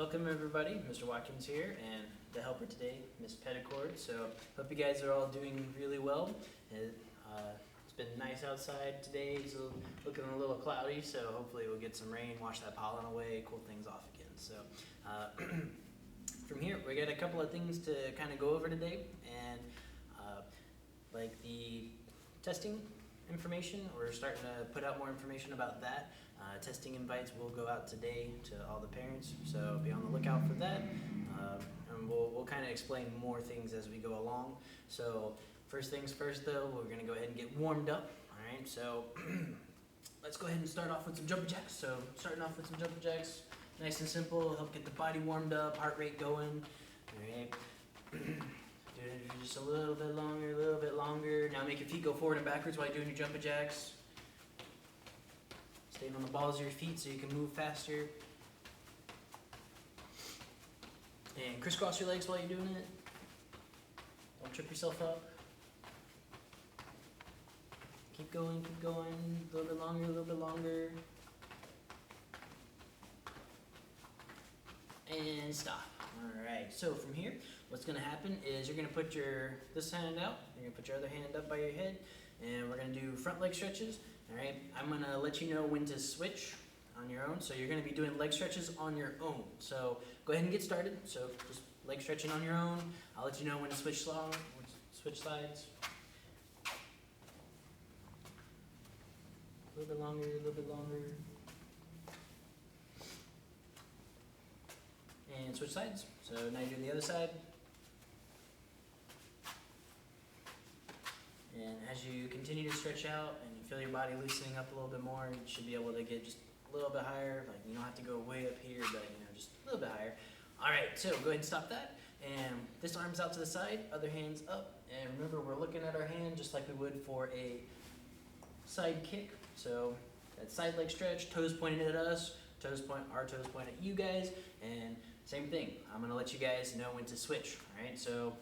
Welcome everybody, Mr. Watkins here, and the helper today, Miss Petticord. So hope you guys are all doing really well. It's been nice outside today. It's looking a little cloudy, so hopefully we'll get some rain, wash that pollen away, cool things off again. So from here, we got a couple of things to kind of go over today, and like the testing information, we're starting to put out more information about that. Testing invites will go out today to all the parents, so be on the lookout for that. And we'll kind of explain more things as we go along. So first things first though, we're going to go ahead and get warmed up. Alright, so let's go ahead and start off with some jumping jacks. So starting off with some jumping jacks, nice and simple, help get the body warmed up, heart rate going. Alright. Do it just a little bit longer, a little bit longer. Now make your feet go forward and backwards while you're doing your jumping jacks. Staying on the balls of your feet so you can move faster. And crisscross your legs while you're doing it. Don't trip yourself up. Keep going, a little bit longer, a little bit longer. And stop. Alright, so from here, what's going to happen is you're going to put this hand out, you're going to put your other hand up by your head, and we're going to do front leg stretches. Alright, I'm going to let you know when to switch on your own, so you're going to be doing leg stretches on your own. So go ahead and get started. So just leg stretching on your own. I'll let you know when to switch sides. A little bit longer, a little bit longer. And switch sides. So now you're doing the other side. And as you continue to stretch out and you feel your body loosening up a little bit more, you should be able to get just a little bit higher. Like, you don't have to go way up here, but just a little bit higher. Alright, so go ahead and stop that. And this arm's out to the side, other hand's up. And remember, we're looking at our hand just like we would for a side kick. So that side leg stretch, toes pointing at us, our toes point at you guys, and same thing. I'm going to let you guys know when to switch. Alright, so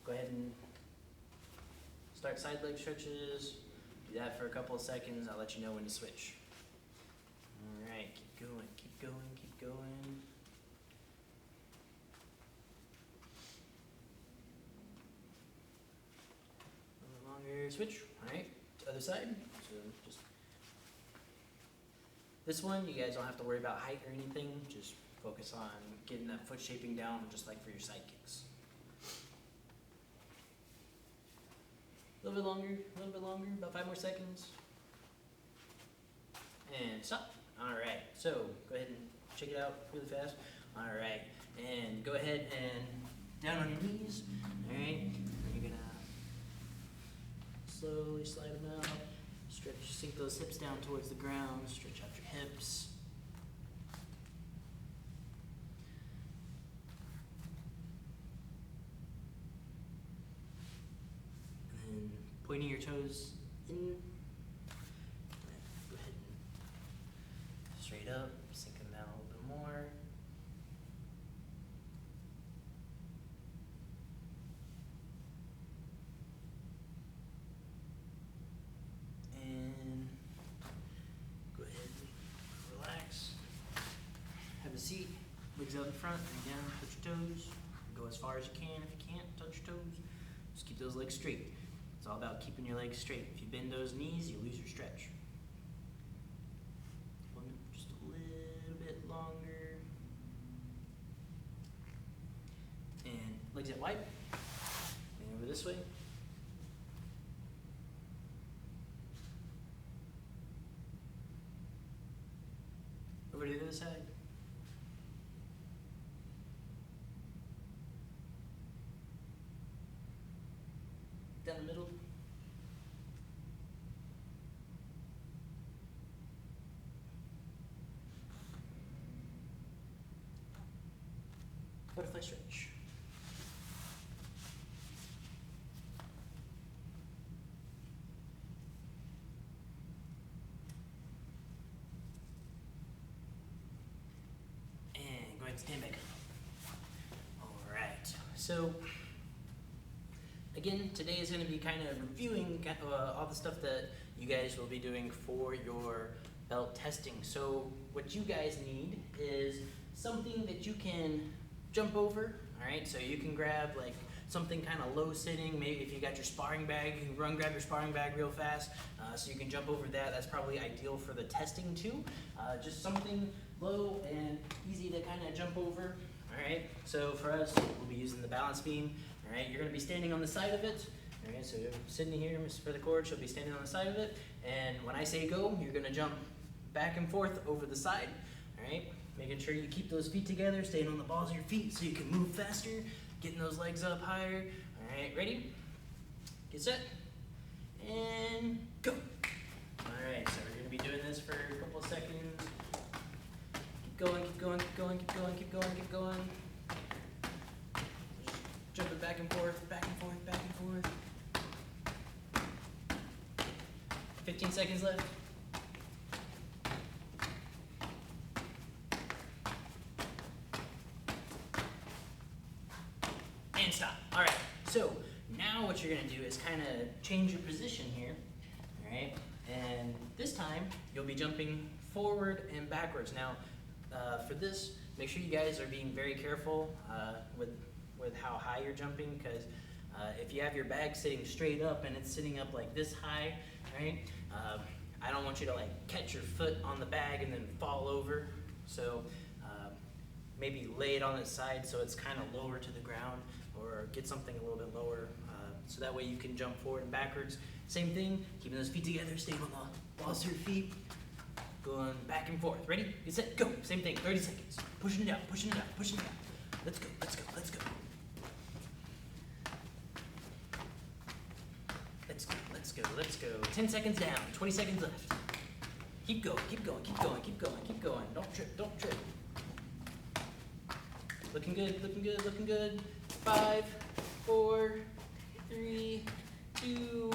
go ahead and start side leg stretches. Do that for a couple of seconds. I'll let you know when to switch. Alright, keep going, keep going, keep going. A little longer, switch. Alright, other side. So just this one, you guys don't have to worry about height or anything. Just focus on getting that foot shaping down, just like for your side kicks. A little bit longer, about 5 more seconds. And stop. Alright, so go ahead and check it out really fast. Alright, and go ahead and down on your knees. Alright, you're gonna slowly slide them out. Stretch, sink those hips down towards the ground. Stretch out your hips. Pointing your toes in. Go ahead and straight up, sink them down a little bit more. And go ahead and relax. Have a seat, legs out in front, and down, touch your toes. Go as far as you can. If you can't, touch your toes. Just keep those legs straight. It's all about keeping your legs straight. If you bend those knees, you lose your stretch. Just a little bit longer. And legs out wide. And over this way. Over to the other side. Down the middle. Butterfly stretch. And go ahead and stand back up. Alright, so again, today is going to be kind of reviewing all the stuff that you guys will be doing for your belt testing. So what you guys need is something that you can jump over, all right? So you can grab like something kind of low sitting. Maybe if you got your sparring bag, you can run grab your sparring bag real fast, so you can jump over that. That's probably ideal for the testing too. Just something low and easy to kind of jump over, all right? So for us, we'll be using the balance beam, all right? You're gonna be standing on the side of it, all right? So Sydney here, Miss for the cord, she'll be standing on the side of it, and when I say go, you're gonna jump back and forth over the side, all right? Making sure you keep those feet together, staying on the balls of your feet so you can move faster, getting those legs up higher. All right, ready? Get set, and go. All right, so we're gonna be doing this for a couple of seconds. Keep going, keep going, keep going, keep going, keep going, keep going. Just jumping back and forth, back and forth, back and forth. 15 seconds left. And stop. All right, so now what you're gonna do is kind of change your position here, all right? And this time, you'll be jumping forward and backwards. Now, for this, make sure you guys are being very careful with how high you're jumping, because if you have your bag sitting straight up and it's sitting up like this high, right? I don't want you to like catch your foot on the bag and then fall over. So maybe lay it on its side so it's kind of lower to the ground, or get something a little bit lower, so that way you can jump forward and backwards. Same thing, keeping those feet together, staying on the balls of your feet, going back and forth. Ready? Get set, go. Same thing, 30 seconds. Pushing it out, pushing it out, pushing it out. Let's go, let's go, let's go. Let's go, let's go, let's go. 10 seconds down, 20 seconds left. Keep going, keep going, keep going, keep going, keep going. Don't trip, don't trip. Looking good, looking good, looking good. 5, 4, 3, 2,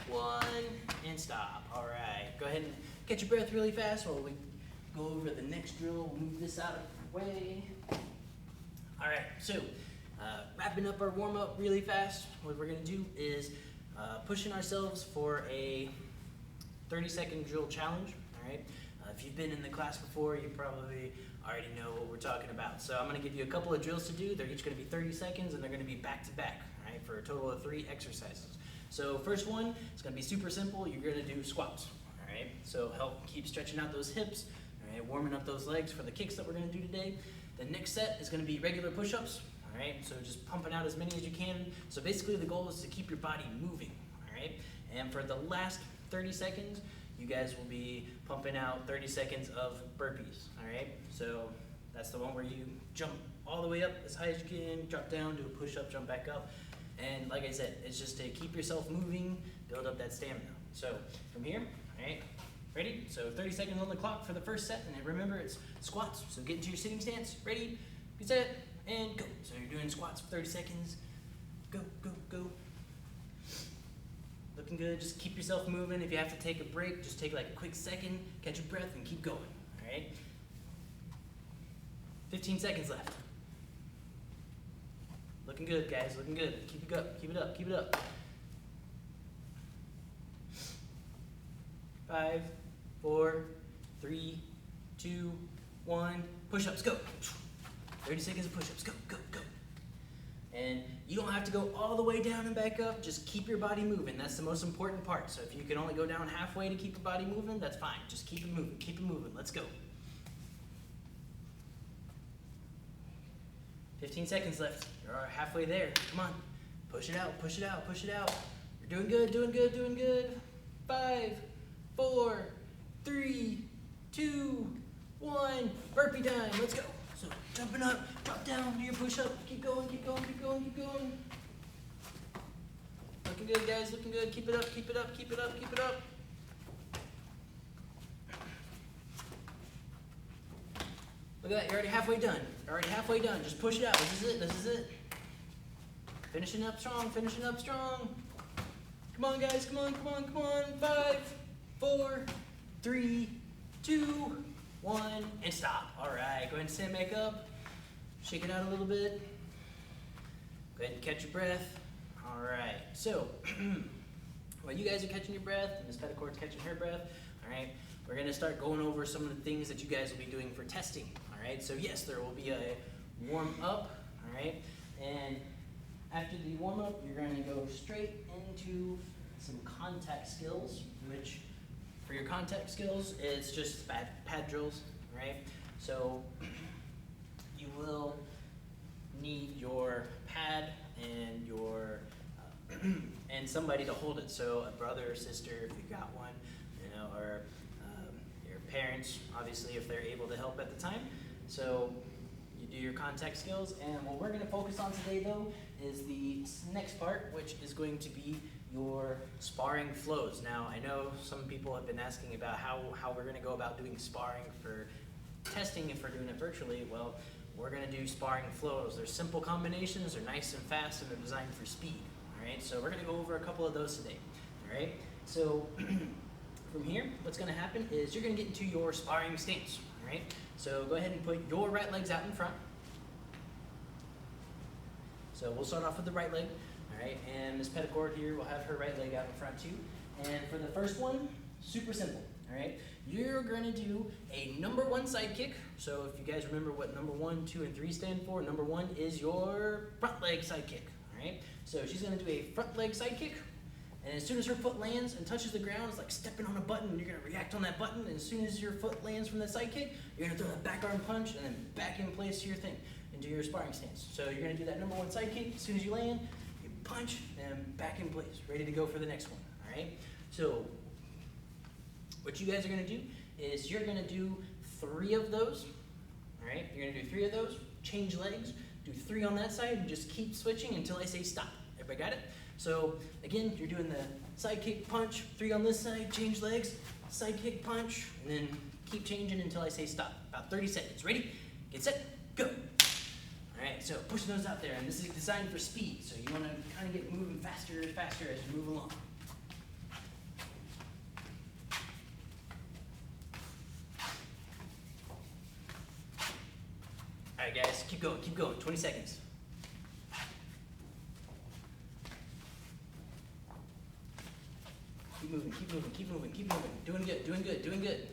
1, and stop. All right, go ahead and catch your breath really fast while we go over the next drill. We'll move this out of the way. All right, so wrapping up our warm-up really fast, what we're gonna do is pushing ourselves for a 30-second drill challenge, all right? If you've been in the class before, you probably already know what we're talking about. So I'm gonna give you a couple of drills to do. They're each gonna be 30 seconds and they're gonna be back to back, all right, for a total of 3 exercises. So first one, it's gonna be super simple. You're gonna do squats, all right? So help keep stretching out those hips, all right, warming up those legs for the kicks that we're gonna do today. The next set is gonna be regular push-ups, all right? So just pumping out as many as you can. So basically the goal is to keep your body moving, all right? And for the last 30 seconds, you guys will be pumping out 30 seconds of burpees, all right? So that's the one where you jump all the way up as high as you can, drop down, do a push-up, jump back up. And like I said, it's just to keep yourself moving, build up that stamina. So from here, all right, ready? So 30 seconds on the clock for the first set, and then remember it's squats. So get into your sitting stance, ready, get set, and go. So you're doing squats for 30 seconds, go, go, go. Looking good, just keep yourself moving. If you have to take a break, just take like a quick second, catch your breath, and keep going, all right? 15 seconds left. Looking good, guys, looking good. Keep it up, keep it up, keep it up. 5, 4, 3, 2, 1, push-ups, go. 30 seconds of push-ups, go, go, go. And you don't have to go all the way down and back up, just keep your body moving. That's the most important part. So if you can only go down halfway to keep your body moving, that's fine. Just keep it moving, let's go. 15 seconds left, you're halfway there, come on. Push it out, push it out, push it out. You're doing good, doing good, doing good. 5, 4, 3, 2, 1, burpee time, let's go. So jumping up, drop down, do your push-up, keep going, keep going, keep going, keep going. Looking good, guys, looking good. Keep it up, keep it up, keep it up, keep it up. Look at that, you're already halfway done. You're already halfway done. Just push it out. This is it, this is it. Finishing up strong, finishing up strong. Come on, guys, come on, come on, come on. 5, 4, 3, 2, 1, and stop. All right, go ahead and stand back up. Shake it out a little bit. Go ahead and catch your breath. All right, so while you guys are catching your breath, and Ms. Petticord's catching her breath, all right, we're gonna start going over some of the things that you guys will be doing for testing, all right? So yes, there will be a warm up, all right? And after the warm up, you're gonna go straight into some contact skills, which for your contact skills, it's just pad drills, right? So you will need your pad and your and somebody to hold it. So a brother or sister, if you got one, you know, or your parents, obviously, if they're able to help at the time. So you do your contact skills, and what we're going to focus on today, though, is the next part, which is going to be your sparring flows. Now, I know some people have been asking about how we're going to go about doing sparring for testing if we're doing it virtually. Well, we're going to do sparring flows. They're simple combinations, they're nice and fast, and they're designed for speed. All right, so we're going to go over a couple of those today. All right, so from here, what's going to happen is you're going to get into your sparring stance. All right, so go ahead and put your right legs out in front. So we'll start off with the right leg. All right, and Ms. Petticord here will have her right leg out in front too. And for the first one, super simple. All right, you're going to do a number 1 side kick. So if you guys remember what number 1, 2, and 3 stand for, number 1 is your front leg side kick. All right, so she's going to do a front leg side kick. And as soon as her foot lands and touches the ground, it's like stepping on a button, and you're going to react on that button. And as soon as your foot lands from that side kick, you're going to throw that back arm punch and then back in place to your thing, into your sparring stance. So you're going to do that number 1 side kick. As soon as you land, you punch and back in place, ready to go for the next one. All right, so what you guys are going to do is you're going to do 3 of those. All right, you're going to do 3 of those, change legs, do 3 on that side, and just keep switching until I say stop. Everybody got it? So again, you're doing the side kick punch, 3 on this side, change legs, side kick punch, and then keep changing until I say stop. About 30 seconds. Ready? Get set, go. All right, so pushing those out there, and this is designed for speed, so you want to kind of get moving faster and faster as you move along. All right, guys, keep going, 20 seconds. Keep moving, keep moving. Doing good.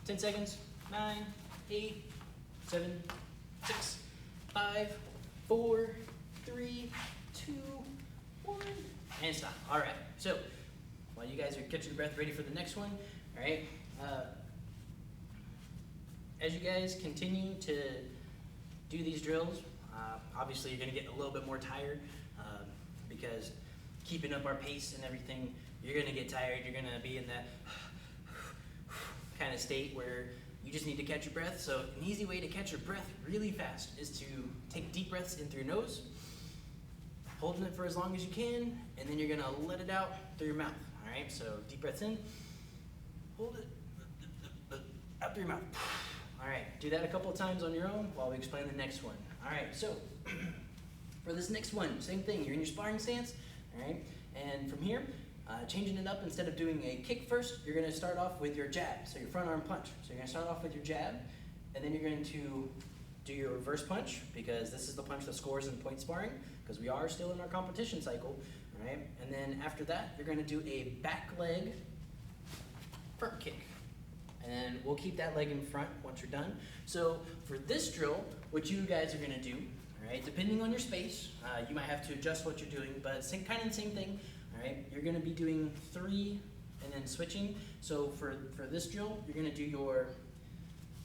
10 seconds. 9, 8, 7, 6, 5, 4, 3, 2, 1, and stop. All right, so while you guys are catching your breath, ready for the next one, all right, as you guys continue to do these drills, obviously you're going to get a little bit more tired because keeping up our pace and everything, you're going to get tired. You're going to be in that kind of state where you just need to catch your breath. So an easy way to catch your breath really fast is to take deep breaths in through your nose, holding it for as long as you can, and then you're going to let it out through your mouth. All right, so deep breaths in, hold it, out through your mouth. All right, do that a couple of times on your own while we explain the next one. All right, so for this next one, same thing. You're in your sparring stance, all right? And from here, changing it up, instead of doing a kick first, you're going to start off with your jab, so your front arm punch. So you're going to start off with your jab, and then you're going to do your reverse punch, because this is the punch that scores in point sparring, because we are still in our competition cycle, all right? And then after that, you're going to do a back leg front kick. And we'll keep that leg in front once you're done. So for this drill, what you guys are going to do, all right, depending on your space, you might have to adjust what you're doing, but kind of the same thing. All right, you're going to be doing 3 and then switching. So for this drill, you're going to do your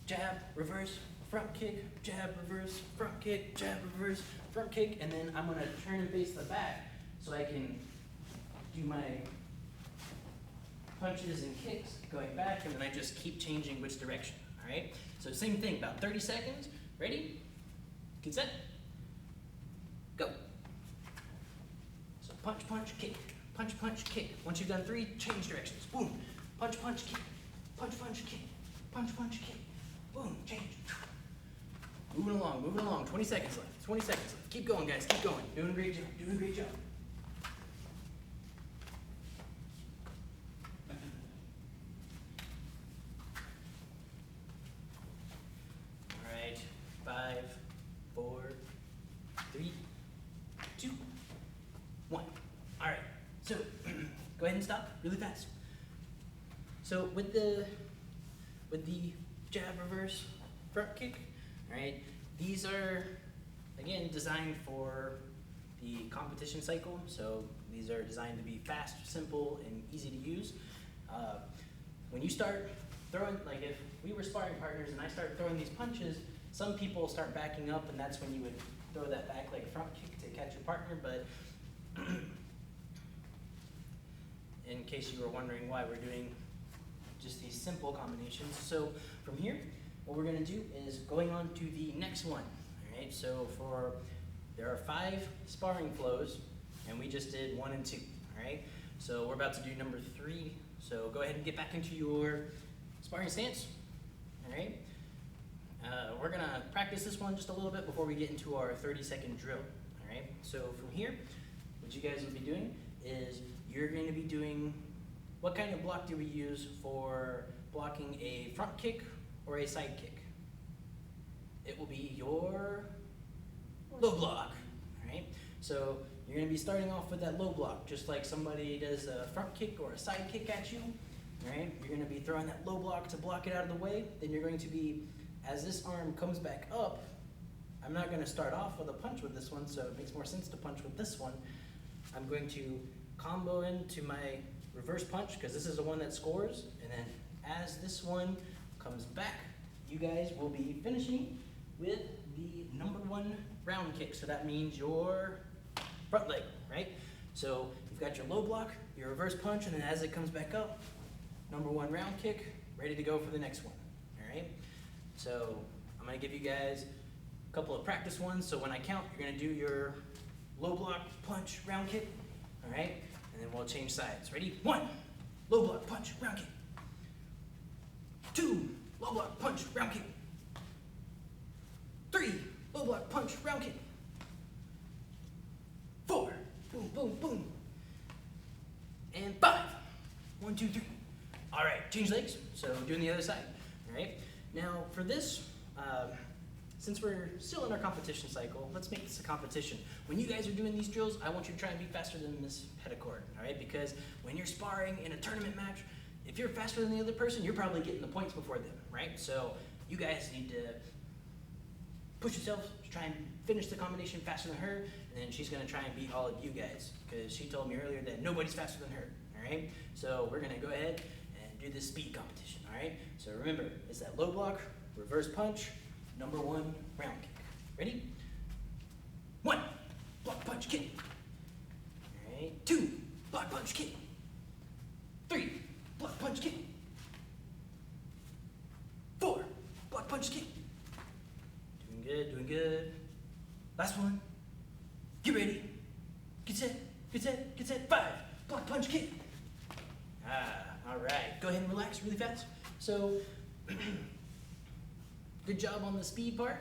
jab, reverse, front kick, jab, reverse, front kick, jab, reverse, front kick, and then I'm going to turn and face the back so I can do my punches and kicks going back, and then I just keep changing which direction. All right, so same thing, about 30 seconds. Ready? Get set. Go. So punch, punch, kick. Punch, punch, kick. Once you've done 3, change directions. Boom. Punch, punch, kick. Punch, punch, kick. Punch, punch, kick. Boom. Change. Moving along. 20 seconds left. 20 seconds left. Keep going, guys. Keep going. Doing a great job. All right. 5, 4, 3, 2, 1. All right. So go ahead and stop really fast. So with the jab reverse front kick, all right, these are, again, designed for the competition cycle. So these are designed to be fast, simple, and easy to use. When you start throwing, like if we were sparring partners and I start throwing these punches, some people start backing up, and that's when you would throw that back leg front kick to catch your partner. But in case you were wondering why we're doing just these simple combinations. So from here, what we're gonna do is going on to the next one, all right? So there are 5 sparring flows, and we just did 1 and 2, all right? So we're about to do number 3. So go ahead and get back into your sparring stance, all right? We're gonna practice this one just a little bit before we get into our 30-second drill, all right? So from here, what you guys will be doing is you're going to be doing, what kind of block do we use for blocking a front kick or a side kick? It will be your low block, all right? So you're going to be starting off with that low block, just like somebody does a front kick or a side kick at you, all right? You're going to be throwing that low block to block it out of the way. Then you're going to be, as this arm comes back up, I'm not going to start off with a punch with this one, so it makes more sense to punch with this one. I'm going to combo into my reverse punch, because this is the one that scores, and then as this one comes back, you guys will be finishing with the number 1 round kick. So that means your front leg, right? So you've got your low block, your reverse punch, and then as it comes back up, number 1 round kick, ready to go for the next one, all right? So I'm gonna give you guys a couple of practice ones. So when I count, you're gonna do your low block, punch, round kick, all right? And then we'll change sides. Ready? 1, low block, punch, round kick. 2, low block, punch, round kick. 3, low block, punch, round kick. 4, boom, boom, boom. And 5, 1, 2, 3. All right, change legs. So doing the other side, all right? Now for this, since we're still in our competition cycle, let's make this a competition. When you guys are doing these drills, I want you to try and be faster than Miss Petticord, all right? Because when you're sparring in a tournament match, if you're faster than the other person, you're probably getting the points before them, right? So you guys need to push yourselves, try and finish the combination faster than her, and then she's gonna try and beat all of you guys, because she told me earlier that nobody's faster than her, all right? So we're gonna go ahead and do this speed competition, all right? So remember, it's that low block, reverse punch, number 1 round kick. Ready? 1, block punch kick. All right, 2, block punch kick. 3, block punch kick. 4, block punch kick. Doing good, doing good. Last one. Get ready. Get set, get set, get set. 5, block punch kick. All right. Go ahead and relax really fast. So, good job on the speed part.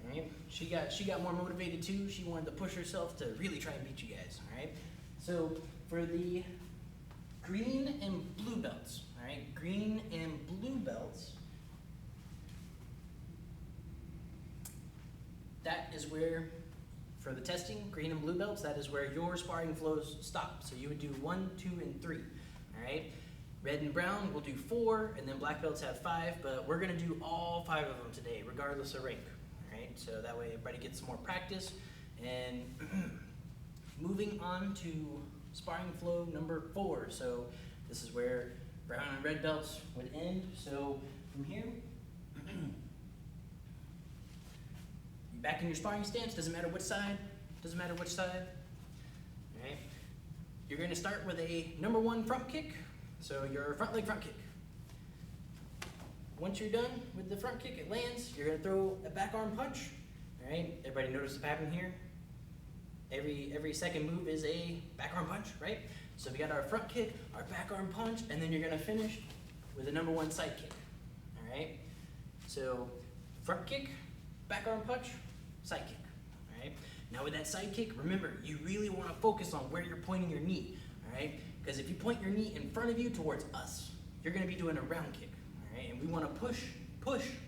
All right. She got more motivated too. She wanted to push herself to really try and beat you guys. All right. So for the green and blue belts, all right, green and blue belts, that is where, for the testing, green and blue belts, that is where your sparring flows stop. So you would do 1, 2, and 3. All right. Red and brown, we'll do 4, and then black belts have 5, but we're gonna do all 5 of them today, regardless of rank, all right? So that way everybody gets some more practice. And moving on to sparring flow number 4. So this is where brown and red belts would end. So from here, you're back in your sparring stance, doesn't matter which side, all right? You're gonna start with a number 1 front kick. So your front leg front kick. Once you're done with the front kick, it lands, you're gonna throw a back arm punch. All right, everybody notice the pattern here? Every second move is a back arm punch, right? So we got our front kick, our back arm punch, and then you're gonna finish with a number 1 side kick, all right? So front kick, back arm punch, side kick, all right? Now with that side kick, remember, you really wanna focus on where you're pointing your knee, all right? Because if you point your knee in front of you towards us, you're gonna be doing a round kick, all right? And we wanna push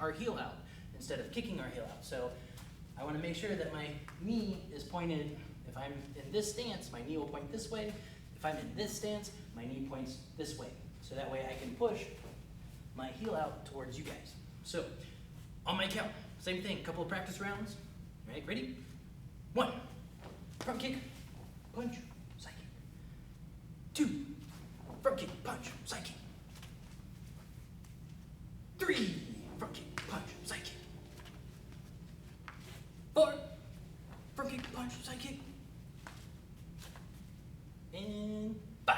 our heel out instead of kicking our heel out. So I wanna make sure that my knee is pointed. If I'm in this stance, my knee will point this way. If I'm in this stance, my knee points this way. so that way I can push my heel out towards you guys. So, on my count, same thing, couple of practice rounds. All right, ready? 1, front kick, punch, side kick. 2, front kick, punch, side kick. 3, front kick, punch, side kick. 4, front kick, punch, side kick. And 5.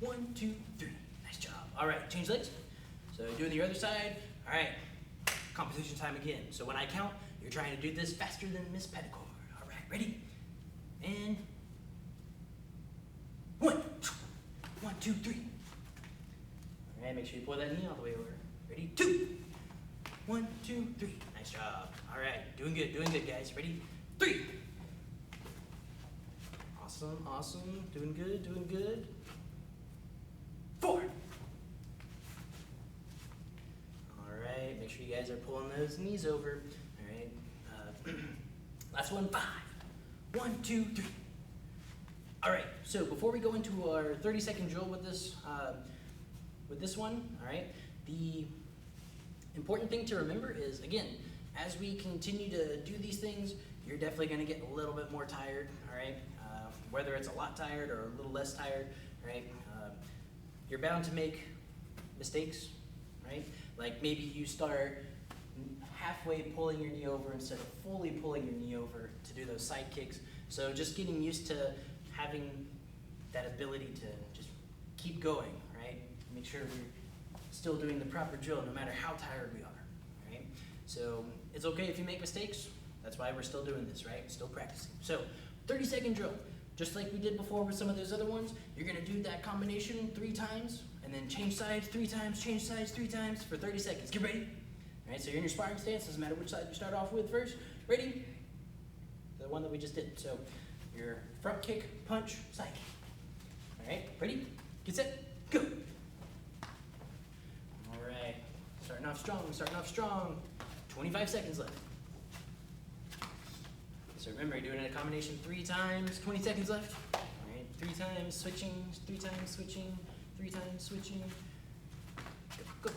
1, 2, 3. Nice job. All right, change legs. So doing the other side. All right, competition time again. So when I count, you're trying to do this faster than Miss Petticord. All right, ready? And 1, 2, 3. All right, make sure you pull that knee all the way over. Ready? 2, 1, 2, 3. Nice job. All right, doing good, guys. Ready? 3. Awesome, awesome. Doing good. 4. All right, make sure you guys are pulling those knees over. All right, last one, 5. 1, 2, 3. All right, so before we go into our 30-second drill with this one, all right, the important thing to remember is, again, as we continue to do these things, you're definitely going to get a little bit more tired, all right? Whether it's a lot tired or a little less tired, right? You're bound to make mistakes, right? Like maybe you start halfway pulling your knee over instead of fully pulling your knee over to do those side kicks. So just getting used to having that ability to just keep going, right? Make sure we're still doing the proper drill no matter how tired we are, right? So it's okay if you make mistakes. That's why we're still doing this, right? Still practicing. So 30-second drill. Just like we did before with some of those other ones, you're gonna do that combination 3 times, and then change sides 3 times, change sides 3 times for 30 seconds. Get ready. All right, so you're in your sparring stance, doesn't matter which side you start off with first. Ready? The one that we just did. So your front kick, punch, side kick. All right, ready? Get set, go. All right, starting off strong. 25 seconds left. So remember, you're doing a combination 3 times, 20 seconds left. All right, 3 times, switching, 3 times, switching, 3 times, switching. Go.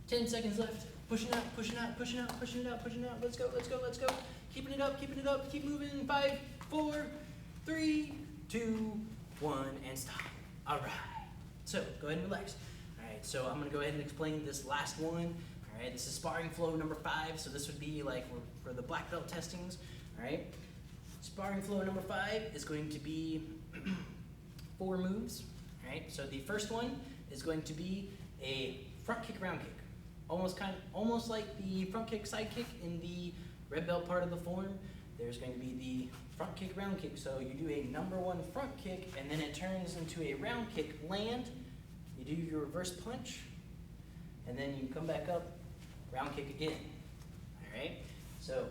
10 seconds left. Pushing out. Let's go. Keeping it up, keep moving. 5, 4, 3, 2, 1, and stop. All right, so go ahead and relax. All right, so I'm gonna go ahead and explain this last one. All right, this is Sparring Flow number 5, so this would be like for the black belt testings, all right? Sparring Flow number 5 is going to be 4 moves, all right? So the first one is going to be a front kick, round kick. Almost like the front kick, side kick in the red belt part of the form. There's going to be the front kick, round kick. So you do a number 1 front kick, and then it turns into a round kick, land. You do your reverse punch, and then you come back up, round kick again. All right, so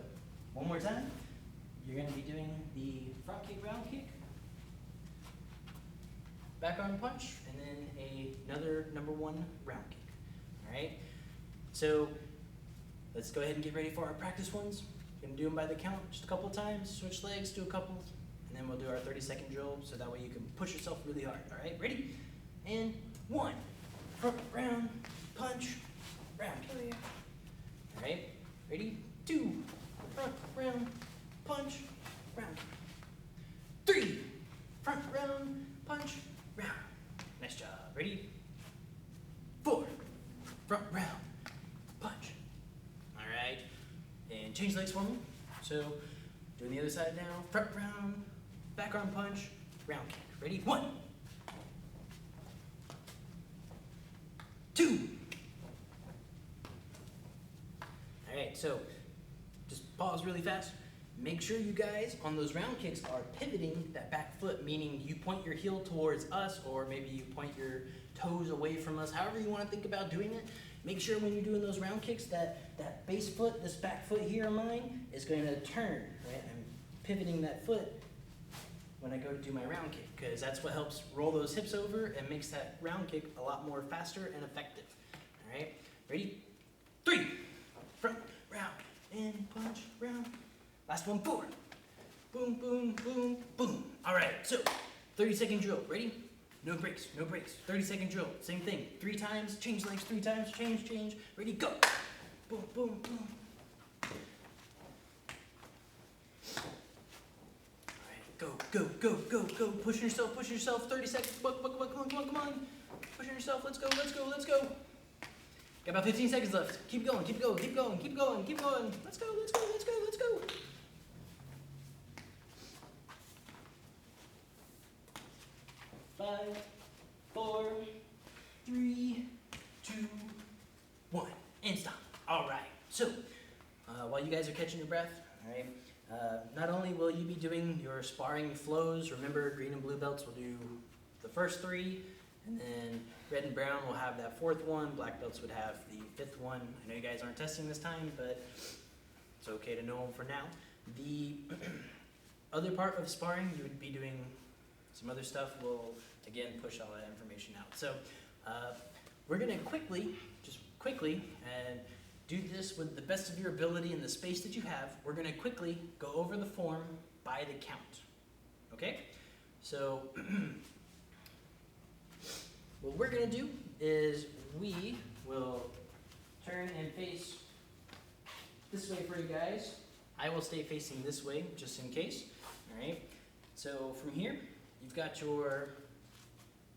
one more time. You're going to be doing the front kick, round kick, back arm punch, and then another number 1 round kick. All right, so let's go ahead and get ready for our practice ones. We're going to do them by the count just a couple times, switch legs, do a couple, and then we'll do our 30-second drill so that way you can push yourself really hard. All right, ready? And 1, front round, punch, round kick. All right, ready? 2, front round, punch, round kick. 3, front round, punch, round. Nice job. Ready? 4, front round, punch. All right, and change legs for me. So doing the other side now. Front round, back arm punch, round kick. Ready? 1, 2. All right, so just pause really fast. Make sure you guys on those round kicks are pivoting that back foot, meaning you point your heel towards us, or maybe you point your toes away from us, however you want to think about doing it. Make sure when you're doing those round kicks that base foot, this back foot here of mine, is going to turn, right? I'm pivoting that foot when I go to do my round kick, because that's what helps roll those hips over and makes that round kick a lot more faster and effective. All right, ready? 3, front, round, and punch, round. Last one, 4. Boom, boom, boom, boom. All right, so 30-second drill. Ready? No breaks, no breaks. 30-second drill. Same thing. 3 times. Change legs 3 times. Change, change. Ready? Go. Boom, boom, boom. All right. Go, go, go, go, go. Pushing yourself, pushing yourself. 30 seconds. Come on, come on, come on, come on, come on. Pushing yourself. Let's go, let's go, let's go. Got about 15 seconds left. Keep going, keep going, keep going, keep going, keep going. Let's go, let's go, let's go, let's go. 5, 4, 3, 2, 1, and stop. All right. So, while you guys are catching your breath, all right, not only will you be doing your sparring flows, remember green and blue belts will do the first 3, and then red and brown will have that 4th one, black belts would have the 5th one. I know you guys aren't testing this time, but it's okay to know them for now. The other part of sparring, you would be doing some other stuff. We'll, again, push all that information out. So we're going to quickly, and do this with the best of your ability in the space that you have. We're going to quickly go over the form by the count. Okay? So what we're going to do is we will turn and face this way for you guys. I will stay facing this way just in case. All right? So from here, you've got your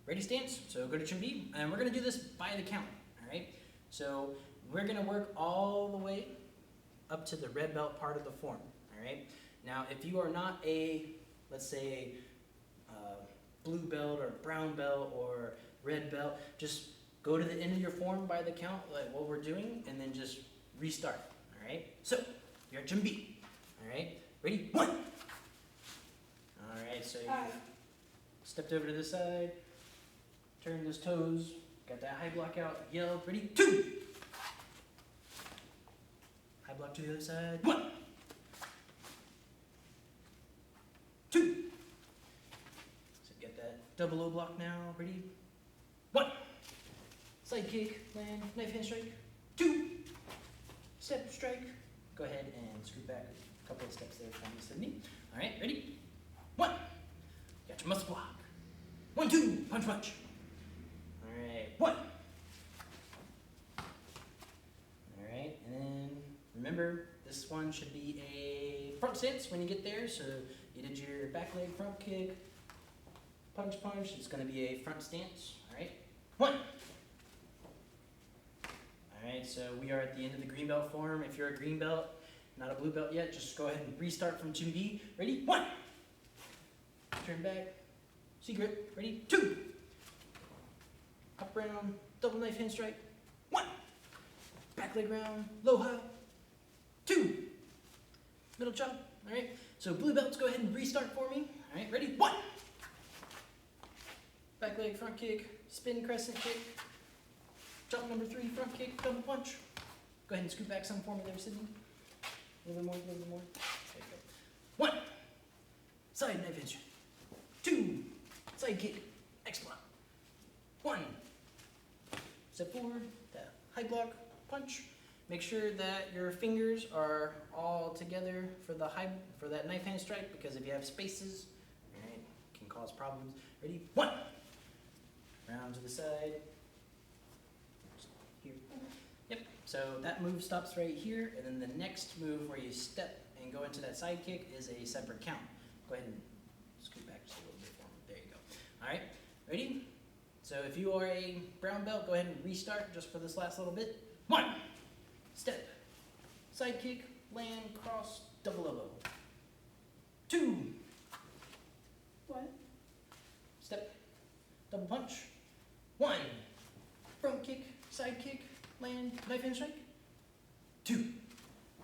ready stance. So go to chin B, and we're going to do this by the count. All right? So we're going to work all the way up to the red belt part of the form. All right? Now, if you are not a, let's say, blue belt or brown belt or red belt, just go to the end of your form by the count, like what we're doing, and then just restart. All right? So you're at chin B. All right? Ready? 1. All right. So you stepped over to this side, turned those toes, got that high block out, yelled. Ready? 2. High block to the other side. 1. 2. So get that double O block now. Ready? 1. Side kick, land, knife hand strike. 2. Step strike. Go ahead and scoot back a couple of steps there for me, Sydney. All right, ready? 1. Got your muscle block. 1, 2. Punch, punch. All right, 1. All right, and then remember, this one should be a front stance when you get there. So you did your back leg front kick, punch, punch. It's going to be a front stance. All right, 1. All right, so we are at the end of the green belt form. If you're a green belt, not a blue belt yet, just go ahead and restart from chin B. Ready? 1. Turn back. C grip. Ready? 2. Up round. Double knife hand strike. 1. Back leg round. Low high. 2. Middle chop. All right. So blue belts, go ahead and restart for me. All right. Ready? 1. Back leg front kick. Spin crescent kick. Chop number 3. Front kick. Double punch. Go ahead and scoot back some for me there, Sydney. A little bit more. A little bit more. There you go. 1. Side knife hinge. 2. Side kick. X block. 1. Step forward. That high block. Punch. Make sure that your fingers are all together for that knife hand strike, because if you have spaces, right, it can cause problems. Ready? 1. Round to the side. Here. Yep. So that move stops right here, and then the next move where you step and go into that side kick is a separate count. Go ahead and scoot back just a little bit for me. There you go. All right. Ready? So if you are a brown belt, go ahead and restart just for this last little bit. 1. Step. Side kick. Land. Cross. Double elbow. 2. What? Step. Double punch. 1. Front kick. Side kick. Land. Knife hand strike. 2.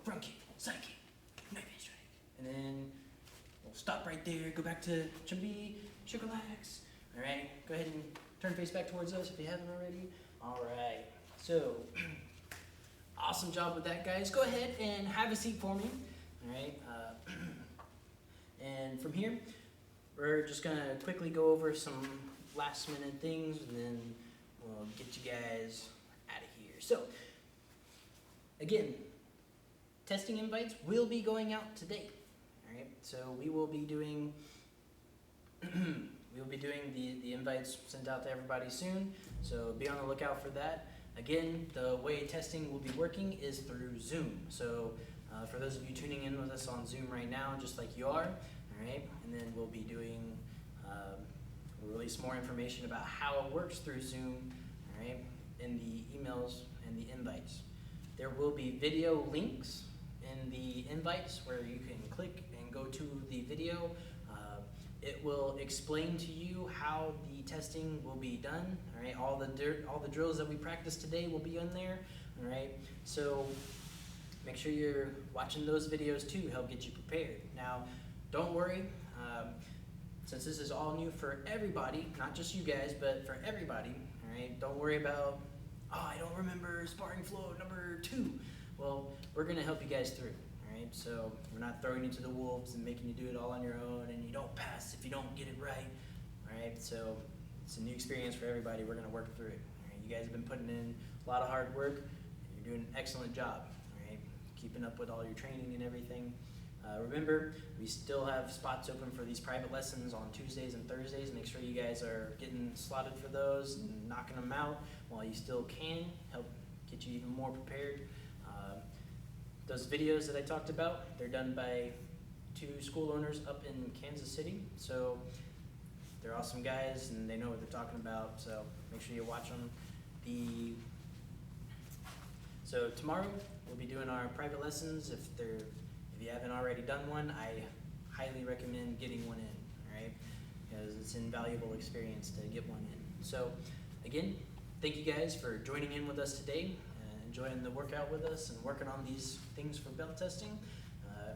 Front kick. Side kick. Knife hand strike. And then we'll stop right there. Go back to chin B. Sugar relax. All right. Go ahead and turn face back towards us if you haven't already. All right. So, awesome job with that, guys. Go ahead and have a seat for me. All right. And from here, we're just going to quickly go over some last minute things, and then we'll get you guys out of here. So, again, testing invites will be going out today. All right. So we will be doing we'll be doing the invites sent out to everybody soon, so be on the lookout for that. Again, the way testing will be working is through Zoom. So for those of you tuning in with us on Zoom right now, just like you are, all right, and then we'll be doing, we'll release more information about how it works through Zoom, all right, in the emails and the invites. There will be video links in the invites where you can click and go to the video. It will explain to you how the testing will be done. All right, all the drills that we practiced today will be on there. All right, so make sure you're watching those videos too, help get you prepared. Now, don't worry, since this is all new for everybody, not just you guys, but for everybody. All right, don't worry about, oh, I don't remember Sparring Flow number 2. Well, we're gonna help you guys through. Right? So we're not throwing you to the wolves and making you do it all on your own, and you don't pass if you don't get it right. All right, so it's a new experience for everybody. We're going to work through it. All right? You guys have been putting in a lot of hard work, and you're doing an excellent job. All right? Keeping up with all your training and everything. Remember, we still have spots open for these private lessons on Tuesdays and Thursdays. Make sure you guys are getting slotted for those and knocking them out while you still can. Help get you even more prepared. Those videos that I talked about, they're done by 2 school owners up in Kansas City. So they're awesome guys and they know what they're talking about. So make sure you watch them. So tomorrow we'll be doing our private lessons. If you haven't already done one, I highly recommend getting one in, all right? Because it's an invaluable experience to get one in. So again, thank you guys for joining in with us today. Enjoying the workout with us and working on these things for belt testing.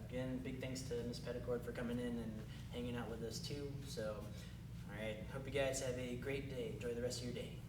Again, big thanks to Ms. Petticord for coming in and hanging out with us too. So, all right, hope you guys have a great day. Enjoy the rest of your day.